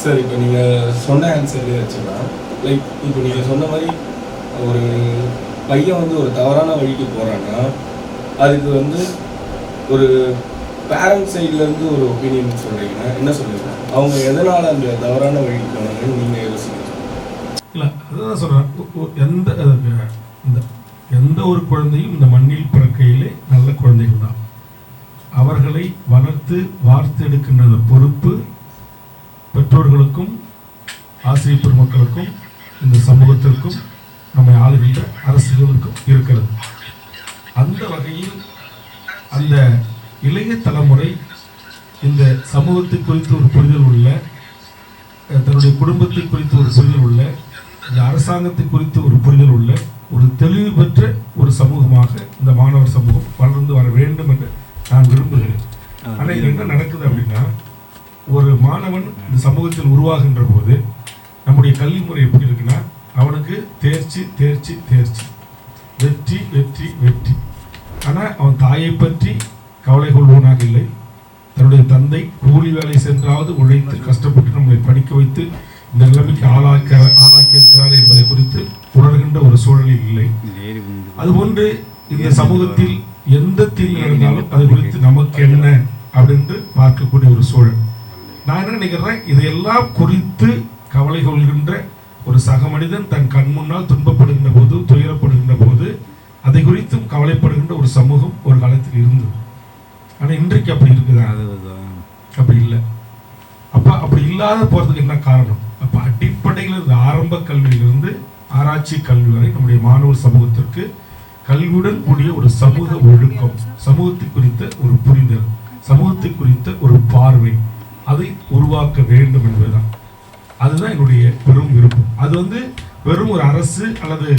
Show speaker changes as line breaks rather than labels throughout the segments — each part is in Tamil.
சார் இப்போ நீங்கள் சொன்ன ஆன்சர்லேயே வச்சுக்கலாம். லைக் இப்போ நீங்கள் சொன்ன மாதிரி ஒரு பையன் வந்து ஒரு தவறான வழிக்கு போகிறான்னா அதுக்கு வந்து ஒரு பேரண்ட்ஸ் சைட்லேருந்து ஒரு ஒப்பீனியன் சொல்கிறீங்கன்னா என்ன சொல்லுவீங்க? அவங்க எதனால் அந்த தவறான வழிக்கு போனாங்கன்னு நீங்கள் யோசிக்கிறீங்க?
இல்லை, அதுதான் சொல்கிறேன். எந்த ஒரு குழந்தையும் இந்த மண்ணில் பிறக்கையிலே நல்ல குழந்தைகள் தான். அவர்களை வளர்த்து வார்த்தெடுக்கின்ற பொறுப்பு பெற்றோர்களுக்கும் ஆசிரியர் பெருமக்களுக்கும் இந்த சமூகத்திற்கும் நம்மை ஆளுகின்ற அரசுகளுக்கும் இருக்கிறது. அந்த வகையில் அந்த இளைய தலைமுறை இந்த சமூகத்தை குறித்து ஒரு புரிதல் உள்ள, தன்னுடைய குடும்பத்தை குறித்து ஒரு புரிதல் உள்ள, இந்த அரசாங்கத்தை குறித்து ஒரு புரிதல் உள்ள ஒரு தெளிவு பெற்ற ஒரு சமூகமாக இந்த மாணவர் சமூகம் வளர்ந்து வர வேண்டும் என்று நான் விரும்புகிறேன். ஆனால் இது என்ன நடக்குது அப்படின்னா, ஒரு மாணவன் இந்த சமூகத்தில் உருவாகின்ற போது நம்முடைய கல்வி முறை எப்படி இருக்குன்னா, அவனுக்கு தேர்ச்சி தேர்ச்சி தேர்ச்சி, வெற்றி வெற்றி வெற்றி. ஆனால் அவன் தாயை பற்றி கவலை கொள்வனாக இல்லை. தன்னுடைய தந்தை கூலி வேலை சென்றாவது உழைத்து கஷ்டப்பட்டு நம்மளை படிக்க வைத்து இந்த நிலைமைக்கு ஆளாக்கி இருக்கிறார் என்பதை குறித்து உணர்கின்ற ஒரு சூழலில் இல்லை. அதுபோன்று இந்த சமூகத்தில் எந்த தீங்கு நடந்தாலும் அது குறித்து நமக்கு என்ன அப்படின்னு பார்க்கக்கூடிய ஒரு சூழல். நான் என்ன நினைக்கிறேன், இதையெல்லாம் குறித்து கவலை கொள்கின்ற ஒரு சக மனிதன் தன் கண் முன்னால் துன்பப்படுகின்ற போது, துயரப்படுகின்ற போது அதை குறித்தும் கவலைப்படுகின்ற ஒரு சமூகம் ஒரு காலத்தில் இருந்தது. ஆனால் இன்றைக்கு அப்படி இருக்குதா? அப்படி இல்லை. அப்போ அப்படி இல்லாத போகிறதுக்கு என்ன காரணம்? அப்போ அடிப்படையில் ஆரம்ப கல்வியிலிருந்து ஆராய்ச்சி கல்வி வரை நம்முடைய மாணவர் சமூகத்திற்கு கல்வியுடன் கூடிய ஒரு சமூக ஒழுக்கம், சமூகத்தை குறித்த ஒரு புரிதல், சமூகத்தை குறித்த ஒரு பார்வை, அதை உருவாக்க வேண்டும் என்பதுதான். அதுதான் என்னுடைய பெரும் விருப்பம். அது வெறும் ஒரு அரசு அல்லது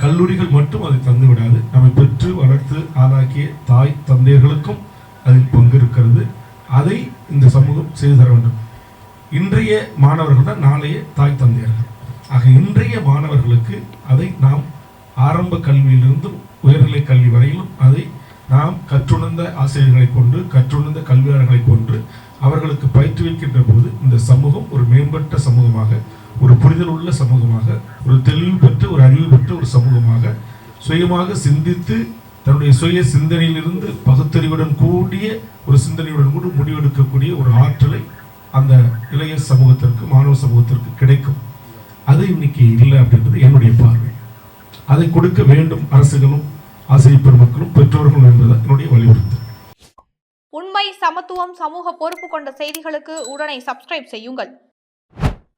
கல்லூரிகள் மட்டும் அதை தந்து விடாது. நம்மை பெற்று வளர்த்து ஆளாக்கிய தாய் தந்தையர்களுக்கும் அதில் பங்கு இருக்கிறது. அதை இந்த சமூகம் செய்து தர வேண்டும். இன்றைய மாணவர்கள் தான் நாளைய தாய் தந்தையர்கள். ஆக இன்றைய மாணவர்களுக்கு அதை நாம் ஆரம்ப கல்வியிலிருந்து உயர்நிலை கல்வி வரையிலும் அதை நாம் கற்றுணர்ந்த ஆசிரியர்களை கொண்டு, கற்றுணர்ந்த கல்வியாளர்களை கொண்டு அவர்களுக்கு பயிற்றுவிக்கின்ற போது இந்த சமூகம் ஒரு மேம்பட்ட சமூகமாக, ஒரு புரிதல் உள்ள சமூகமாக, ஒரு தெளிவு பெற்ற, ஒரு அறிவு பெற்ற ஒரு சமூகமாக, சுயமாக சிந்தித்து தன்னுடைய சுய சிந்தனையிலிருந்து பகுத்தறிவுடன் கூடிய ஒரு சிந்தனையுடன் கூட முடிவெடுக்கக்கூடிய ஒரு ஆற்றலை அந்த இளைய சமூகத்திற்கு, மாணவ சமூகத்திற்கு கிடைக்கும். அது இன்னைக்கு இல்லை அப்படின்றது என்னுடைய பார்வை. அதை கொடுக்க வேண்டும் அரசுகளும் ஆசிரியர் பெருமக்களும் பெற்றோர்களும் என்பது என்னுடைய வலியுறுத்தல்.
உண்மை, சமத்துவம், சமூக பொறுப்பு கொண்ட செய்திகளுக்கு உடனே சப்ஸ்கிரைப் செய்யுங்கள்.